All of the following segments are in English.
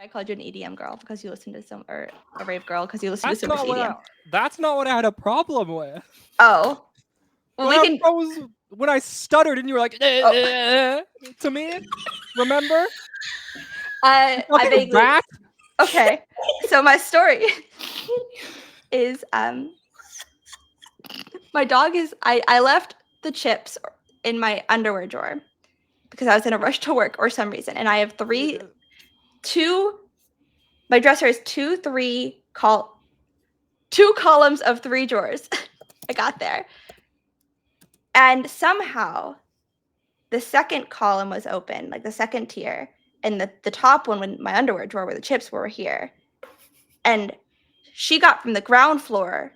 I called you an EDM girl because you listened to some, or a rave girl because you listened to That's so much not what EDM. that's not what I had a problem with. Oh, well, we can. When I stuttered and you were like to me, remember? You I fucking vaguely. rat. Okay, so my story is my dog is. I left the chips in my underwear drawer because I was in a rush to work or some reason, and I have two. My dresser is two columns of 3 drawers. I got there. And somehow the second column was open, like the second tier, and the top one, when my underwear drawer where the chips were here. And she got from the ground floor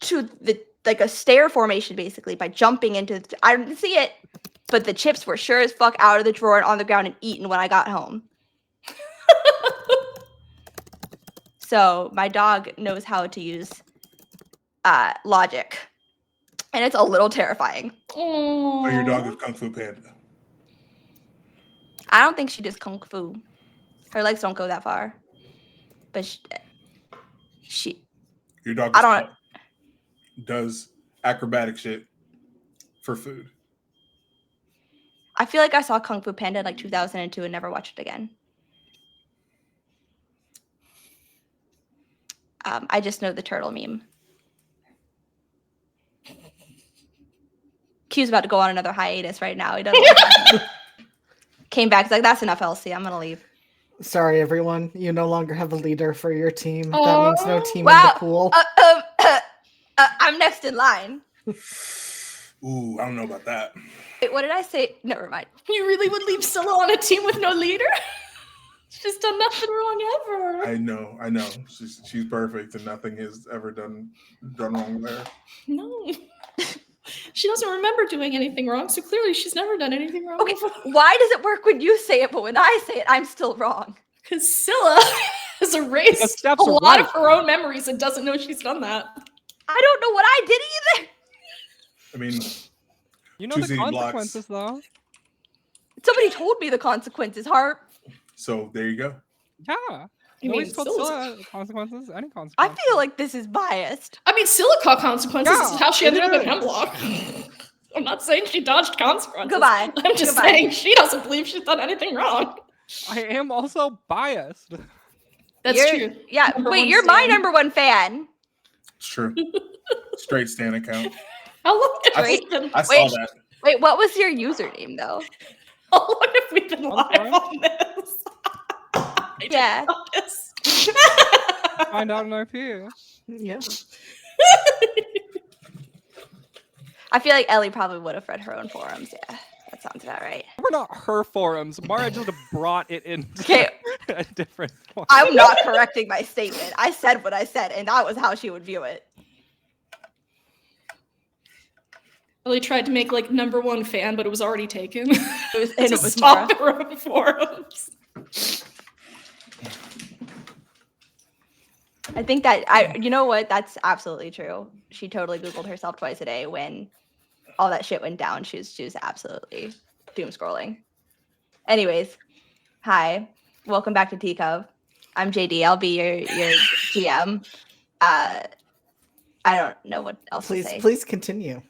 to the like a stair formation basically by jumping into I didn't see it, but the chips were sure as fuck out of the drawer and on the ground and eaten when I got home. So my dog knows how to use logic. And it's a little terrifying. So your dog is Kung Fu Panda. I don't think she does kung fu. Her legs don't go that far. But she Your dog I don't does acrobatic shit for food. I feel like I saw Kung Fu Panda in like 2002 and never watched it again. I just know the turtle meme. Q's about to go on another hiatus right now. He doesn't know Came back. He's like, that's enough, Elsie. I'm gonna leave. Sorry, everyone. You no longer have a leader for your team. That means no team in Wow. the pool. I'm next in line. Ooh, I don't know about that. Wait, what did I say? Never mind. You really would leave Scylla on a team with no leader? She's done nothing wrong ever. I know. She's perfect, and nothing has ever done wrong with her. No. She doesn't remember doing anything wrong, so clearly she's never done anything wrong. Okay, why does it work when you say it, but when I say it, I'm still wrong? Because Scylla has erased a lot of her own memories and doesn't know she's done that. I don't know what I did either. I mean, you know the consequences, though. Somebody told me the consequences, Harp. So there you go. Yeah. Nobody's told Scylla consequences, any consequences. I feel like this is biased. I mean, Scylla caught consequences. This is how she ended up in Hemlock. I'm not saying she dodged consequences. Goodbye. I'm just saying she doesn't believe she's done anything wrong. I am also biased. That's true. Yeah, wait, you're my number one fan. It's true. Straight Stan account. How long have we been? I saw that. Wait, what was your username though? How long have we been live on this? Yeah. Find out an IP. Yeah. I feel like Ellie probably would have read her own forums. Yeah, that sounds about right. We're not her forums. Mara just brought it in. Okay. A different one. I'm not correcting my statement. I said what I said, and that was how she would view it. Ellie tried to make like number one fan, but it was already taken. It was stop her own forums. I think that you know what? That's absolutely true. She totally Googled herself twice a day when all that shit went down. She was absolutely doom scrolling. Anyways, hi, welcome back to Teacup. I'm JD. I'll be your GM. I don't know what else to say. Please continue.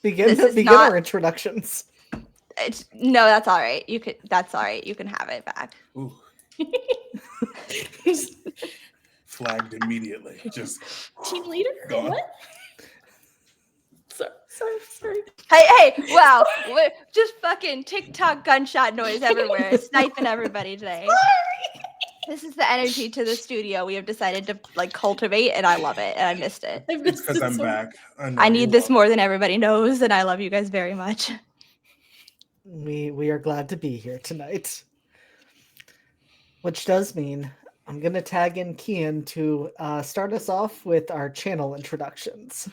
Begin our introductions. No, that's all right. That's all right. You can have it back. Ooh. Flagged immediately. Just team leader. Gone. What? Sorry. Hey! Wow, just fucking TikTok gunshot noise everywhere, sniping everybody today. Sorry. This is the energy to the studio we have decided to like cultivate, and I love it, and I missed it. It's because I'm back. I need this more than everybody knows, and I love you guys very much. We are glad to be here tonight. Which does mean I'm going to tag in Kian to start us off with our channel introductions.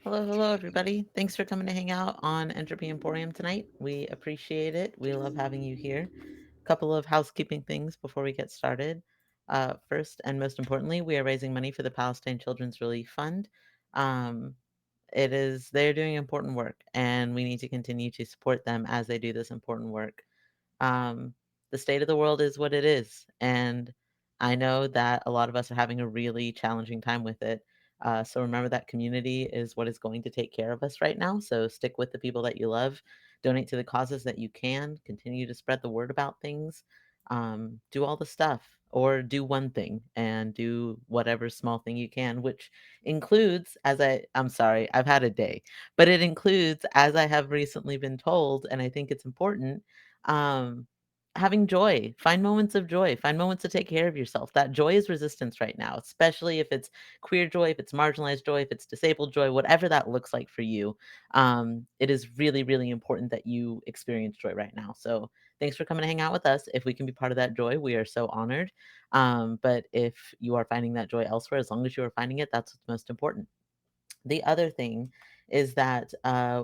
Hello, everybody. Thanks for coming to hang out on Entropy Emporium tonight. We appreciate it. We love having you here. A couple of housekeeping things before we get started. First and most importantly, we are raising money for the Palestine Children's Relief Fund. They're doing important work, and we need to continue to support them as they do this important work. the state of the world is what it is. And I know that a lot of us are having a really challenging time with it. So remember that community is what is going to take care of us right now. So stick with the people that you love, donate to the causes that you can, continue to spread the word about things, do all the stuff, or do one thing and do whatever small thing you can, which includes, I'm sorry, I've had a day, but it includes, as I have recently been told, and I think it's important, um, having joy. Find moments of joy. Find moments to take care of yourself. That joy is resistance right now, especially if it's queer joy, if it's marginalized joy, if it's disabled joy, whatever that looks like for you. It is really, really important that you experience joy right now. So thanks for coming to hang out with us. If we can be part of that joy, we are so honored. But if you are finding that joy elsewhere, as long as you are finding it, that's what's most important. The other thing is that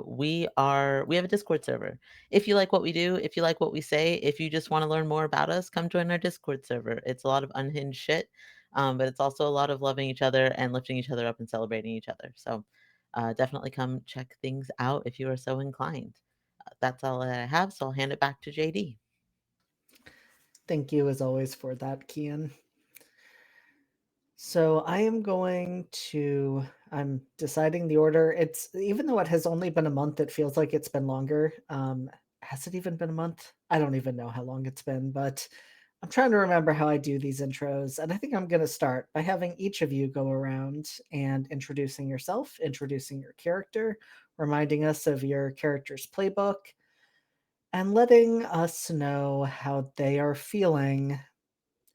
we have a Discord server. If you like what we do, if you like what we say, if you just want to learn more about us, come join our Discord server. It's a lot of unhinged shit, but it's also a lot of loving each other and lifting each other up and celebrating each other. So definitely come check things out if you are so inclined. That's all that I have, so I'll hand it back to JD. Thank you, as always, for that, Kian. So I'm deciding the order. It's, even though it has only been a month, it feels like it's been longer. Has it even been a month? I don't even know how long it's been, but I'm trying to remember how I do these intros. And I think I'm going to start by having each of you go around and introducing yourself, introducing your character, reminding us of your character's playbook, and letting us know how they are feeling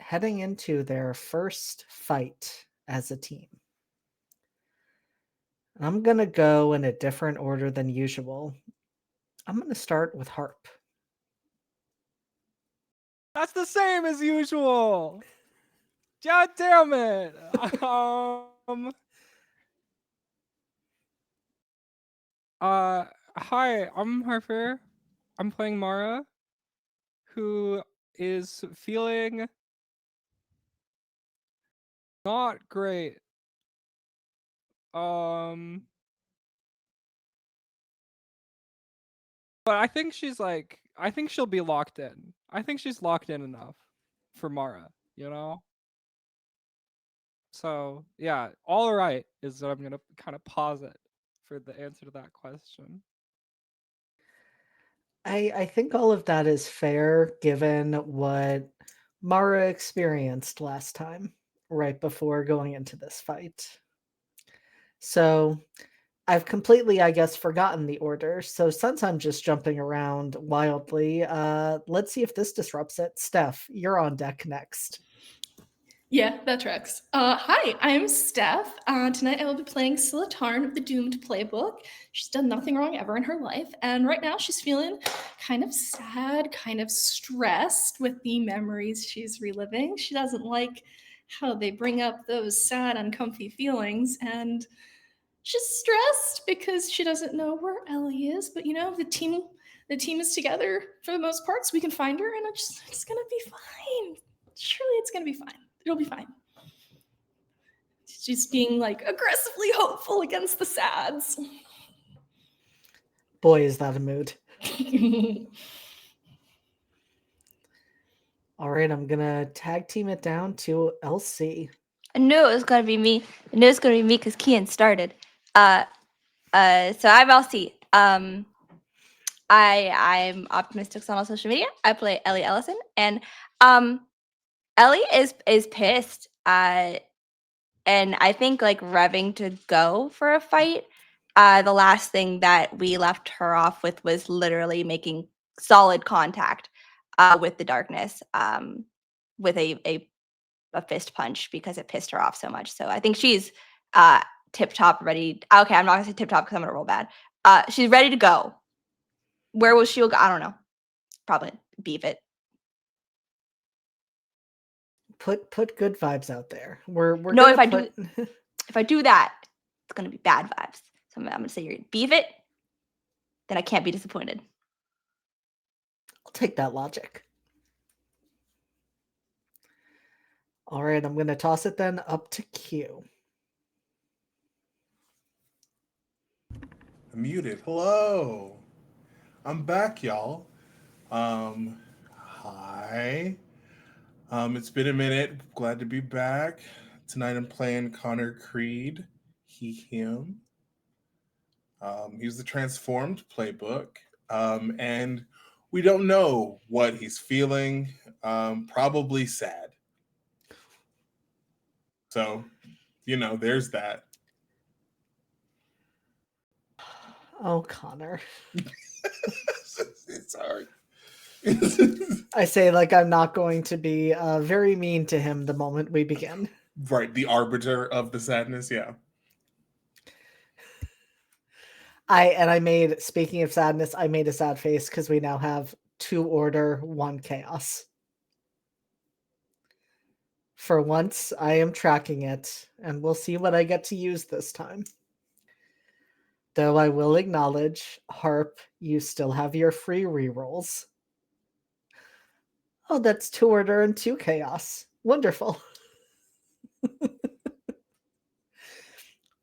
heading into their first fight as a team. And I'm going to go in a different order than usual. I'm going to start with Harp. That's the same as usual. God damn it. Hi, I'm Harper. I'm playing Mara, who is feeling not great. But I think she'll be locked in. I think she's locked in enough for Mara, you know? So, yeah, all right is what I'm going to kind of posit for the answer to that question. I think all of that is fair given what Mara experienced last time, right before going into this fight. So I've completely, I guess, forgotten the order. So since I'm just jumping around wildly, let's see if this disrupts it. Steph, you're on deck next. Yeah, that tracks. Hi, I'm Steph. Tonight I will be playing Scylla Tarn of the Doomed Playbook. She's done nothing wrong ever in her life, and right now she's feeling kind of sad, kind of stressed with the memories she's reliving. She doesn't like how they bring up those sad, uncomfy feelings, and she's stressed because she doesn't know where Ellie is. But you know, the team is together for the most part, so we can find her, and it's gonna be fine. Surely it's gonna be fine. It'll be fine. She's being like aggressively hopeful against the sads. Boy, is that a mood. All right, I'm going to tag team it down to LC. I knew it was gonna be me. I knew it was gonna be me because Kian started. So I'm LC. I'm optimistic on all social media. I play Ellie Ellison, and Ellie is pissed. And I think like revving to go for a fight. The last thing that we left her off with was literally making solid contact with the darkness, with a fist punch because it pissed her off so much. So I think she's tip top ready. Okay, I'm not gonna say tip top because I'm gonna roll bad. She's ready to go. Where will she go? I don't know. Probably beef it. Put good vibes out there. We're No, gonna if I do that, it's gonna be bad vibes. So I'm gonna say you're beef it. Then I can't be disappointed. I'll take that logic. All right, I'm gonna toss it then up to Q. I'm muted. Hello. I'm back, y'all. Hi. It's been a minute. Glad to be back. Tonight I'm playing Connor Creed. He, him. He's the transformed playbook. And we don't know what he's feeling. Probably sad. So, there's that. Oh, Connor. It's hard. I say like I'm not going to be very mean to him the moment we begin. Right, the arbiter of the sadness, yeah. Speaking of sadness, I made a sad face because we now have 2 order, 1 chaos. For once, I am tracking it, and we'll see what I get to use this time. Though I will acknowledge, Harp, you still have your free rerolls. Oh, that's 2 order and 2 chaos. Wonderful.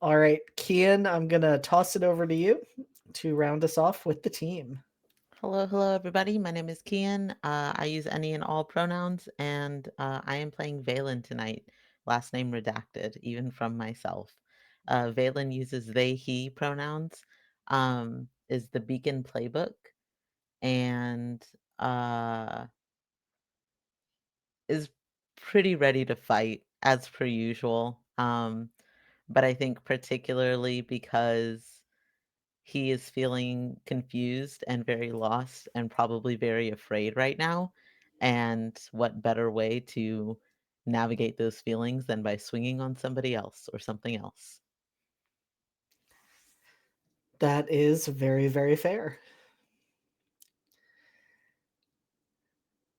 All right, Kian, I'm going to toss it over to you to round us off with the team. Hello, everybody. My name is Kian. I use any and all pronouns, and I am playing Valen tonight. Last name redacted, even from myself. Valen uses they, he pronouns, is the Beacon playbook, and is pretty ready to fight, as per usual. But I think particularly because he is feeling confused and very lost and probably very afraid right now. And what better way to navigate those feelings than by swinging on somebody else or something else? That is very, very fair.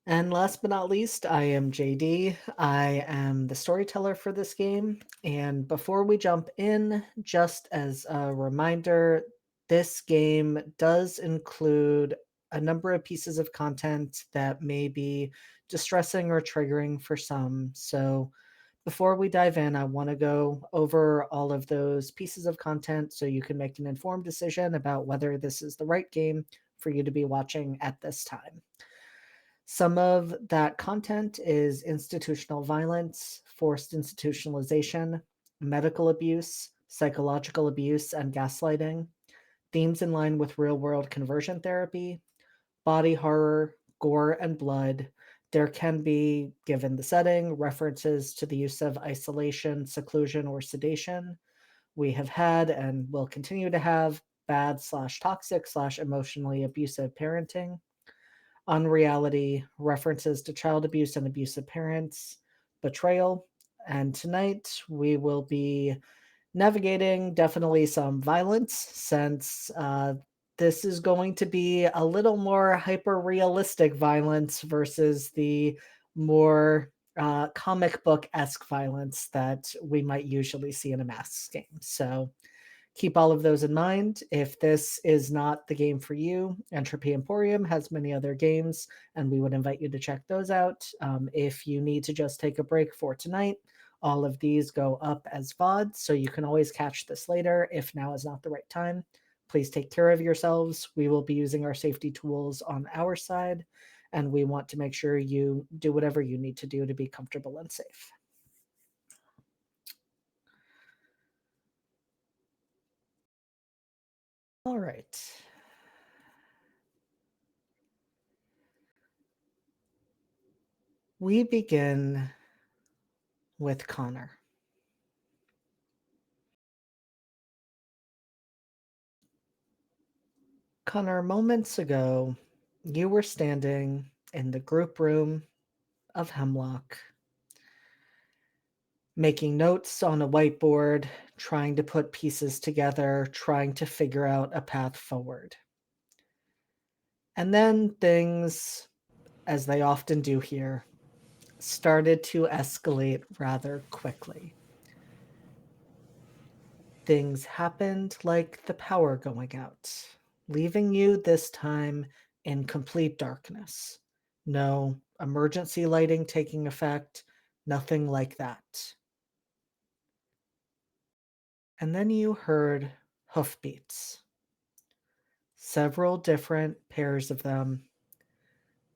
And last but not least, I am JD. I am the storyteller for this game. And before we jump in, just as a reminder, this game does include a number of pieces of content that may be distressing or triggering for some. So before we dive in, I want to go over all of those pieces of content so you can make an informed decision about whether this is the right game for you to be watching at this time. Some of that content is institutional violence, forced institutionalization, medical abuse, psychological abuse, and gaslighting, themes in line with real world conversion therapy, body horror, gore, and blood. There can be, given the setting, references to the use of isolation, seclusion, or sedation. We have had and will continue to have bad/toxic/emotionally abusive parenting, unreality, references to child abuse and abusive parents, betrayal. And tonight we will be navigating definitely some violence since this is going to be a little more hyper realistic violence versus the more comic book esque violence that we might usually see in a Masks game. So keep all of those in mind. If this is not the game for you, Entropy Emporium has many other games, and we would invite you to check those out. If you need to just take a break for tonight, all of these go up as VOD, so you can always catch this later if now is not the right time. Please take care of yourselves. We will be using our safety tools on our side, and we want to make sure you do whatever you need to do to be comfortable and safe. All right. We begin with Connor. Connor, moments ago, you were standing in the group room of Hemlock, making notes on a whiteboard, trying to put pieces together, trying to figure out a path forward. And then things, as they often do here, started to escalate rather quickly. Things happened like the power going out, leaving you this time in complete darkness. No emergency lighting taking effect, nothing like that. And then you heard hoofbeats. Several different pairs of them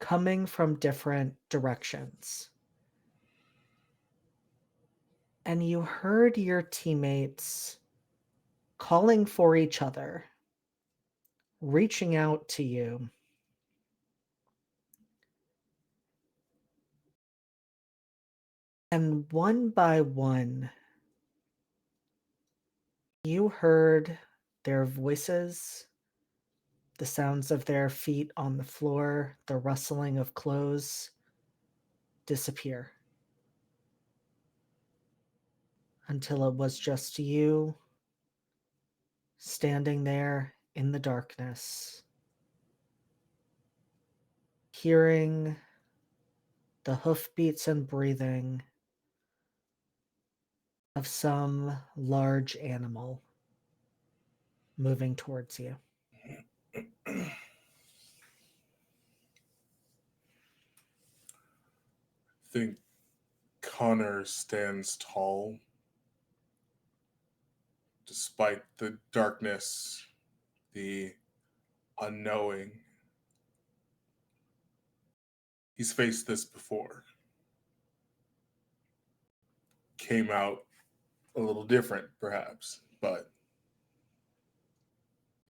coming from different directions. And you heard your teammates calling for each other, reaching out to you. And one by one, you heard their voices, the sounds of their feet on the floor, the rustling of clothes disappear. Until it was just you standing there in the darkness, hearing the hoofbeats and breathing of some large animal moving towards you. I think Connor stands tall despite the darkness, the unknowing. He's faced this before. Came out a little different, perhaps, but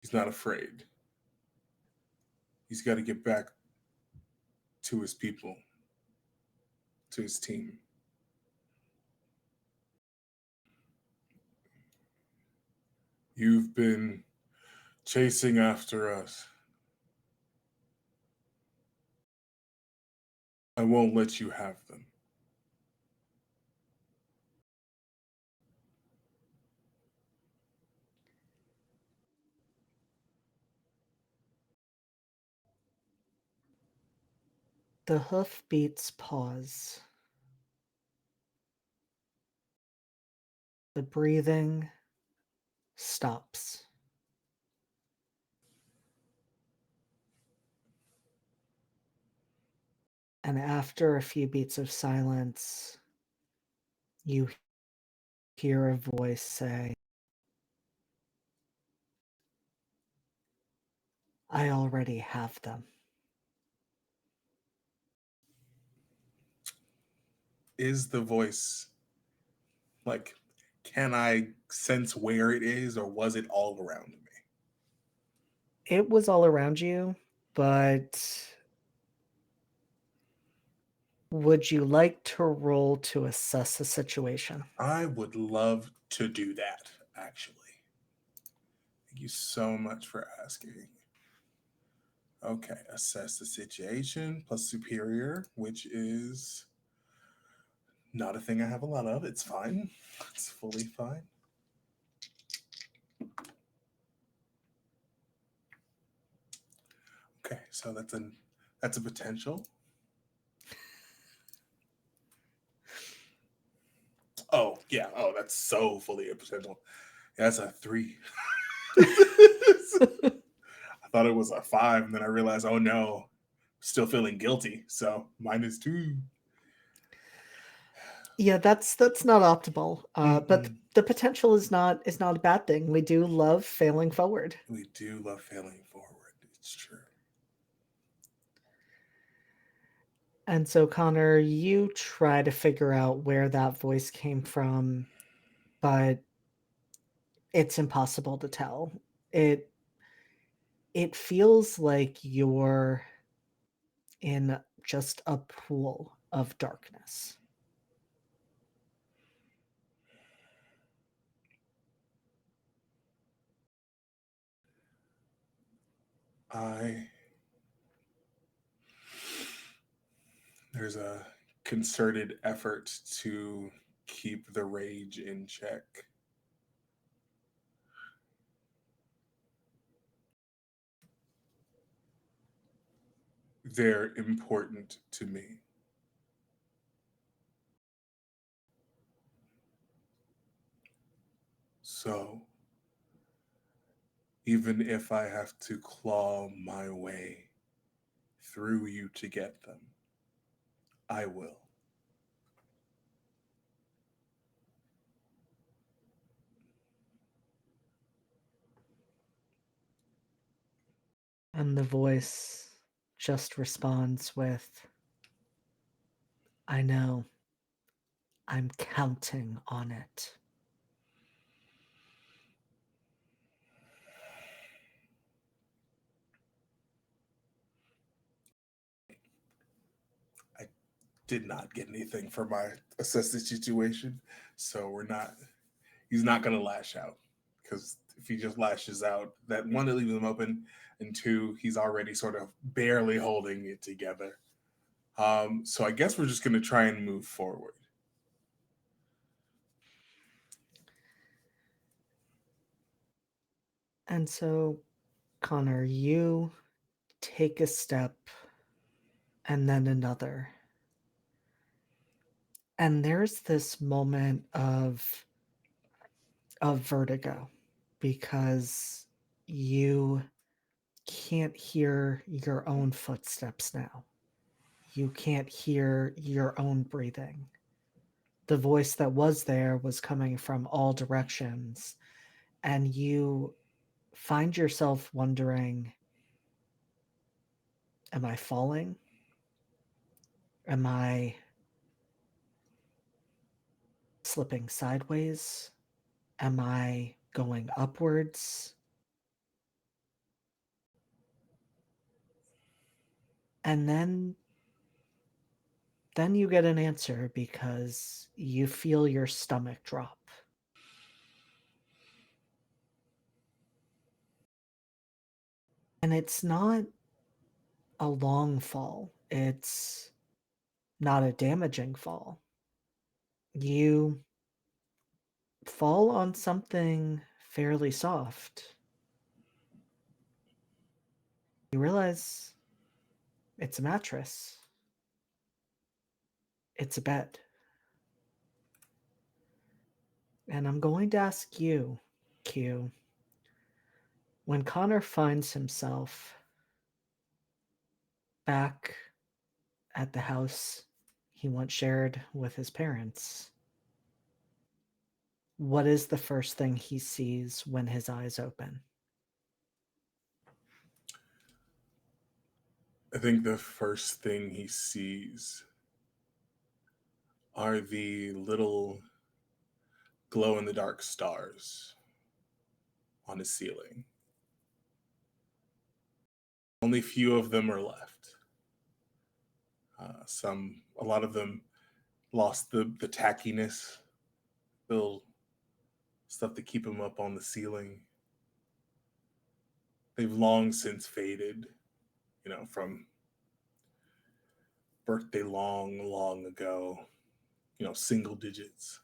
he's not afraid. He's got to get back to his people, to his team. You've been chasing after us. I won't let you have them. The hoofbeats pause. The breathing stops. And after a few beats of silence, you hear a voice say, I already have them. Is the voice like, can I sense where it is, or was it all around me? It was all around you, but would you like to roll to assess the situation? I would love to do that, actually. Thank you so much for asking. Okay, assess the situation plus superior, which is not a thing I have a lot of. It's fine. It's fully fine. Okay, so that's a potential. Oh, yeah. Oh, that's so fully a potential. Yeah, that's a 3. I thought it was a 5, and then I realized, oh no, still feeling guilty. So -2. Yeah, that's not optimal. But Mm-mm. the potential is not a bad thing. We do love failing forward. We do love failing forward. It's true. And so, Connor, you try to figure out where that voice came from, but it's impossible to tell. It feels like you're in just a pool of darkness. There's a concerted effort to keep the rage in check. They're important to me. So, even if I have to claw my way through you to get them, I will. And the voice just responds with, I know. I'm counting on it. Did not get anything for my assessed situation, so he's not going to lash out, because if he just lashes out, that one, it leaves him open, and two, he's already sort of barely holding it together. So I guess we're just going to try and move forward. And so, Connor, you take a step and then another. And there's this moment of vertigo because you can't hear your own footsteps now. You can't hear your own breathing. The voice that was there was coming from all directions, and you find yourself wondering, am I falling? Am I slipping sideways? Am I going upwards? And then you get an answer because you feel your stomach drop. And it's not a long fall. It's not a damaging fall. You fall on something fairly soft. You realize it's a mattress. It's a bed. And I'm going to ask you, Q, when Connor finds himself back at the house he once shared with his parents, what is the first thing he sees when his eyes open? I think the first thing he sees are the little glow-in-the-dark stars on his ceiling. Only few of them are left. A lot of them lost the tackiness, little stuff to keep them up on the ceiling. They've long since faded, from birthday long ago, single digits.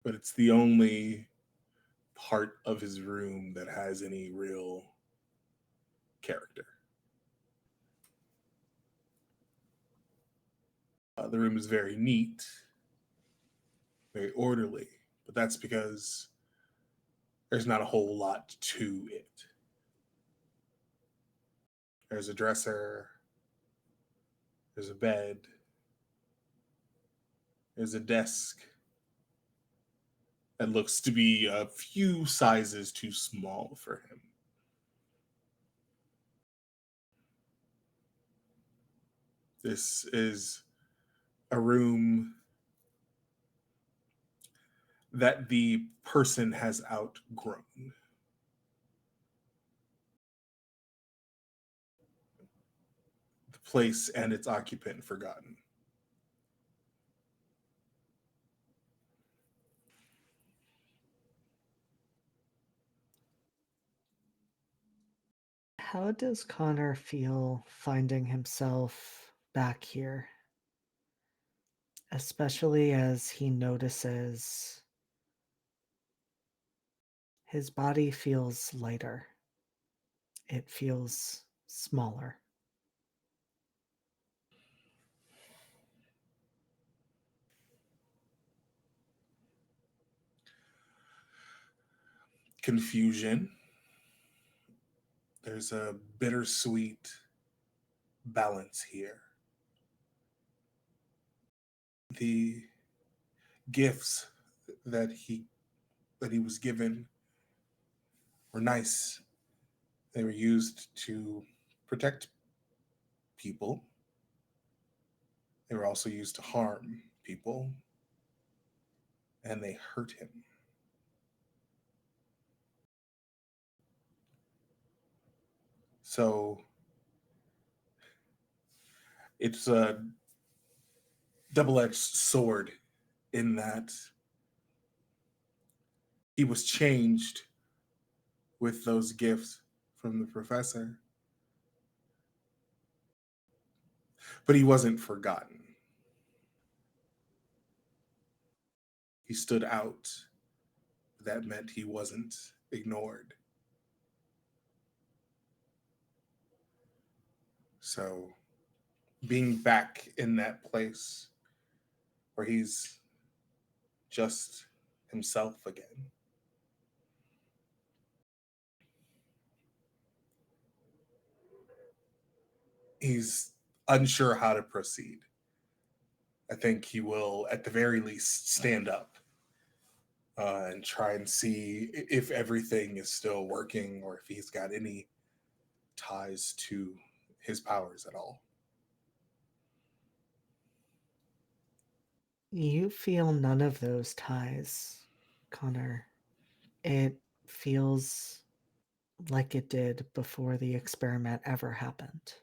But it's the only part of his room that has any real character. The room is very neat, very orderly, but that's because there's not a whole lot to it. There's a dresser, there's a bed, there's a desk that looks to be a few sizes too small for him. This is a room that the person has outgrown. The place and its occupant forgotten. How does Connor feel finding himself back here? Especially as he notices his body feels lighter. It feels smaller. Confusion. There's a bittersweet balance here. The gifts that he was given were nice They were used to protect people. They were also used to harm people. And they hurt him. So it's a double-edged sword in that he was changed with those gifts from the professor, but he wasn't forgotten. He stood out. That meant he wasn't ignored. So being back in that place where he's just himself again. He's unsure how to proceed. I think he will, at the very least, stand up and try and see if everything is still working or if he's got any ties to his powers at all. You feel none of those ties, Connor. It feels like it did before the experiment ever happened.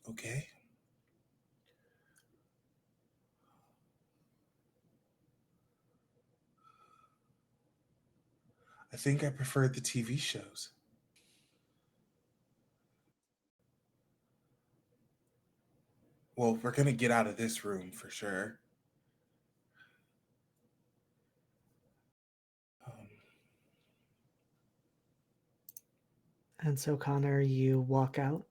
Okay. I think I prefer the TV shows. Well, we're going to get out of this room for sure. And so, Connor, you walk out.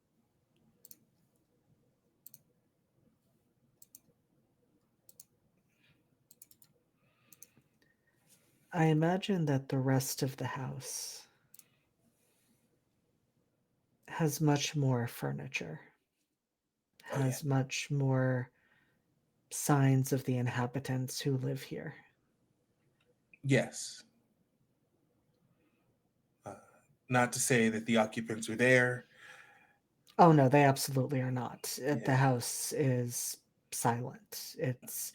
I imagine that the rest of the house has much more furniture, Oh, yeah. has much more signs of the inhabitants who live here. Yes. Not to say that the occupants are there. Oh, no, they absolutely are not. The Yeah. house is silent, it's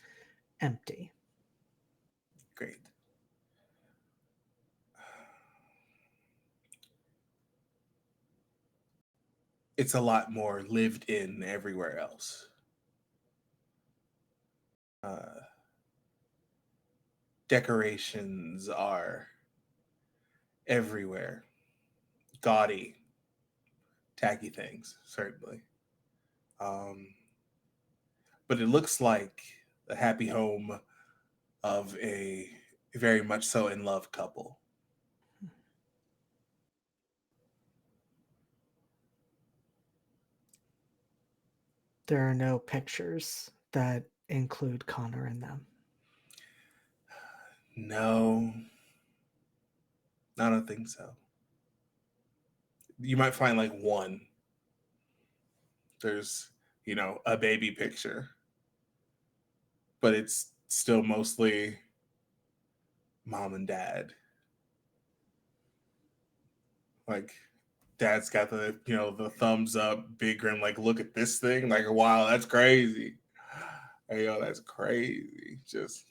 empty. Great. It's a lot more lived in everywhere else. Decorations are everywhere. Gaudy, tacky things, certainly. But it looks like the happy home of a very much so in love couple. There are no pictures that include Connor in them. No, I don't think so. You might find like one. There's, a baby picture, but it's still mostly mom and dad. Like, dad's got the thumbs up, big grin, like, look at this thing. Like, wow, that's crazy. Hey, yo, that's crazy. Just.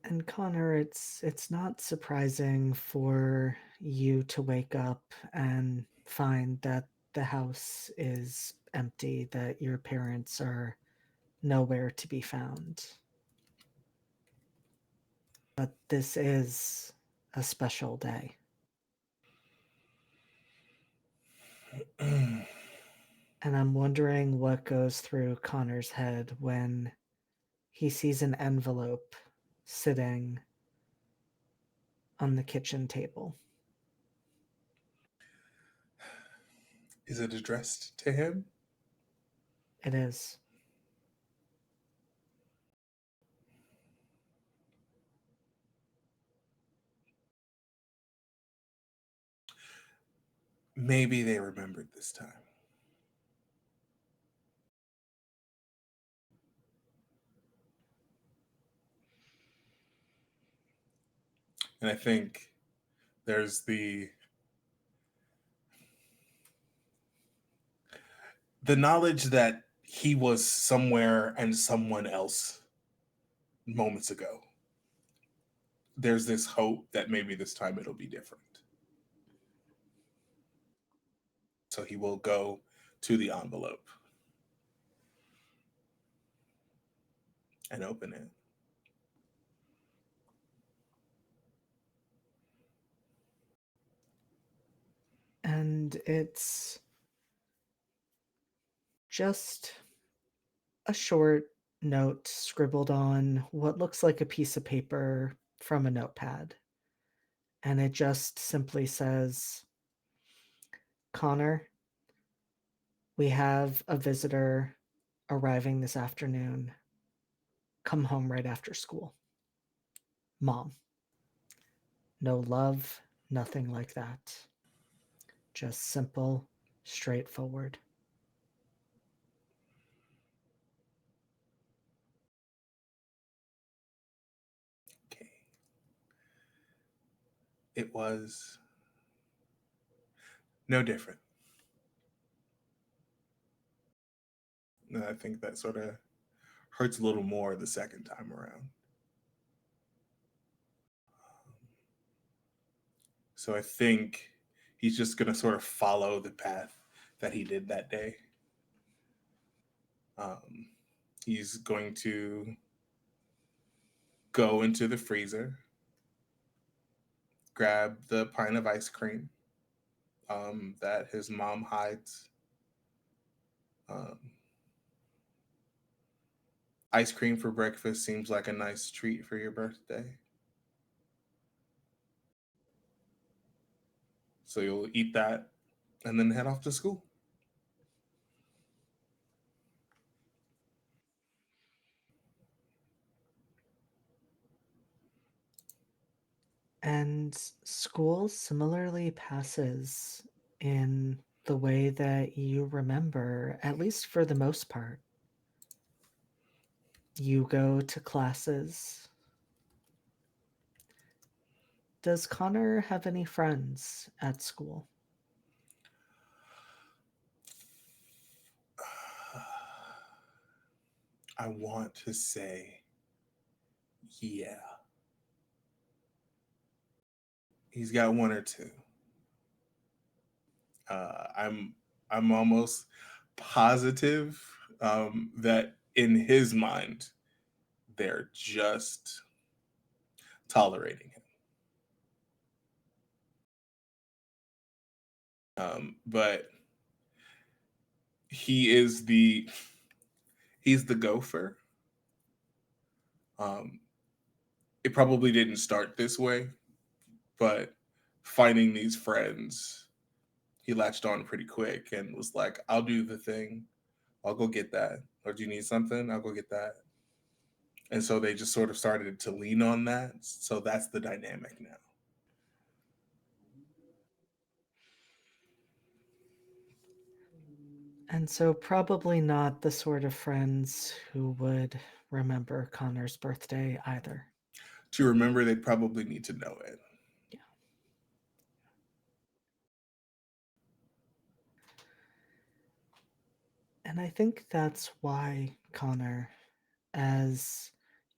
And Connor, it's not surprising for you to wake up and find that the house is empty, that your parents are nowhere to be found. But this is a special day. And I'm wondering what goes through Connor's head when he sees an envelope sitting on the kitchen table. Is it addressed to him? It is. Maybe they remembered this time. And I think there's the knowledge that he was somewhere and someone else moments ago. There's this hope that maybe this time it'll be different. So he will go to the envelope and open it. And it's just a short note scribbled on what looks like a piece of paper from a notepad. And it just simply says, Connor, we have a visitor arriving this afternoon. Come home right after school. Mom. No love, nothing like that. Just simple, straightforward. Okay. It was no different. And I think that sort of hurts a little more the second time around. So I think he's just going to sort of follow the path that he did that day. He's going to go into the freezer, grab the pint of ice cream that his mom hides. Ice cream for breakfast seems like a nice treat for your birthday. So you'll eat that and then head off to school. And school similarly passes in the way that you remember, at least for the most part. You go to classes. Does Connor have any friends at school? I want to say, yeah. He's got one or two. I'm almost positive that in his mind, they're just tolerating him. But he's the gopher. It probably didn't start this way, but finding these friends, he latched on pretty quick and was like, I'll do the thing. I'll go get that. Or do you need something? I'll go get that. And so they just sort of started to lean on that. So that's the dynamic now. And so probably not the sort of friends who would remember Connor's birthday either. To remember, they probably need to know it. Yeah. And I think that's why, Connor, as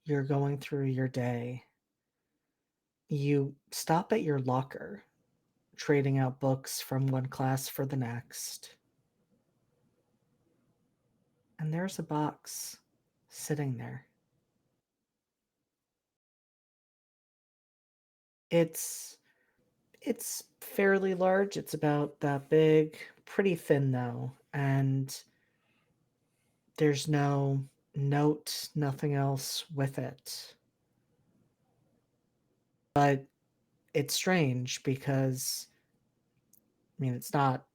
you're going through your day, you stop at your locker, trading out books from one class for the next. And there's a box sitting there. It's fairly large. It's about that big, pretty thin though, and there's no note, nothing else with it. But it's strange because, I mean, it's not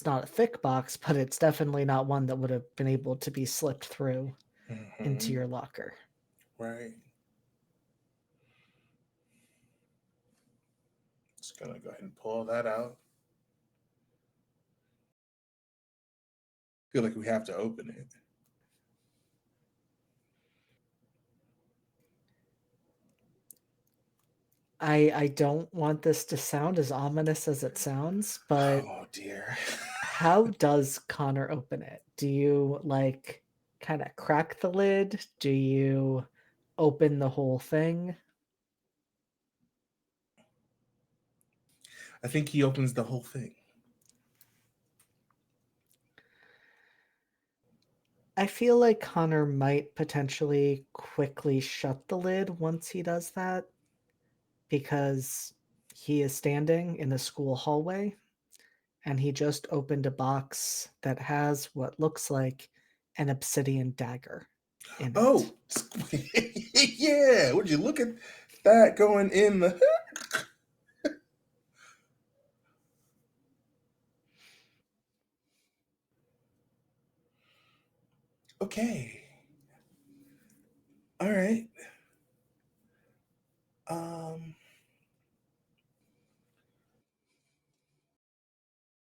a thick box, but it's definitely not one that would have been able to be slipped through into your locker. Right. Just gonna go ahead and pull that out. Feel like we have to open it. I don't want this to sound as ominous as it sounds, but Oh dear. how does Connor open it? Do you like kind of crack the lid? Do you open the whole thing? I think he opens the whole thing. I feel like Connor might potentially quickly shut the lid once he does that because he is standing in a school hallway and he just opened a box that has what looks like an obsidian dagger in it. Oh, yeah. Would you look at that going in the. Okay. All right. Um.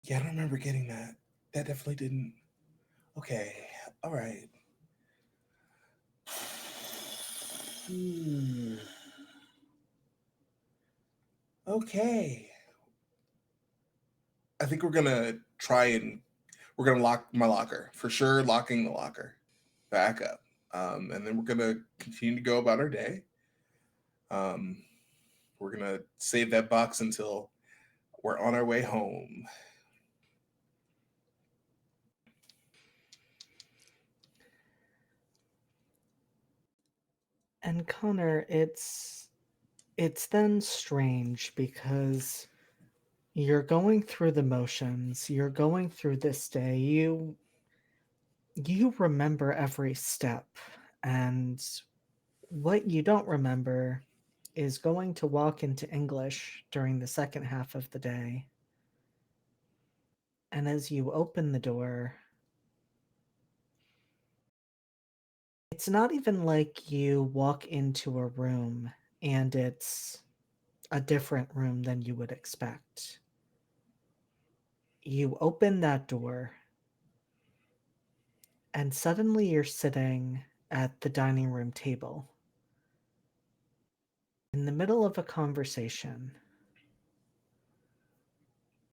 Yeah, I don't remember getting that. That definitely didn't. Okay. All right. Hmm. Okay. I think we're gonna try and we're gonna lock my locker for sure. Locking the locker back up, and then we're gonna continue to go about our day. Um, we're gonna save that box until we're on our way home. And Connor, it's then strange because you're going through the motions, you're going through this day, you remember every step, and what you don't remember is going to walk into English during the second half of the day. And as you open the door, it's not even like you walk into a room and it's a different room than you would expect. You open that door, and suddenly you're sitting at the dining room table in the middle of a conversation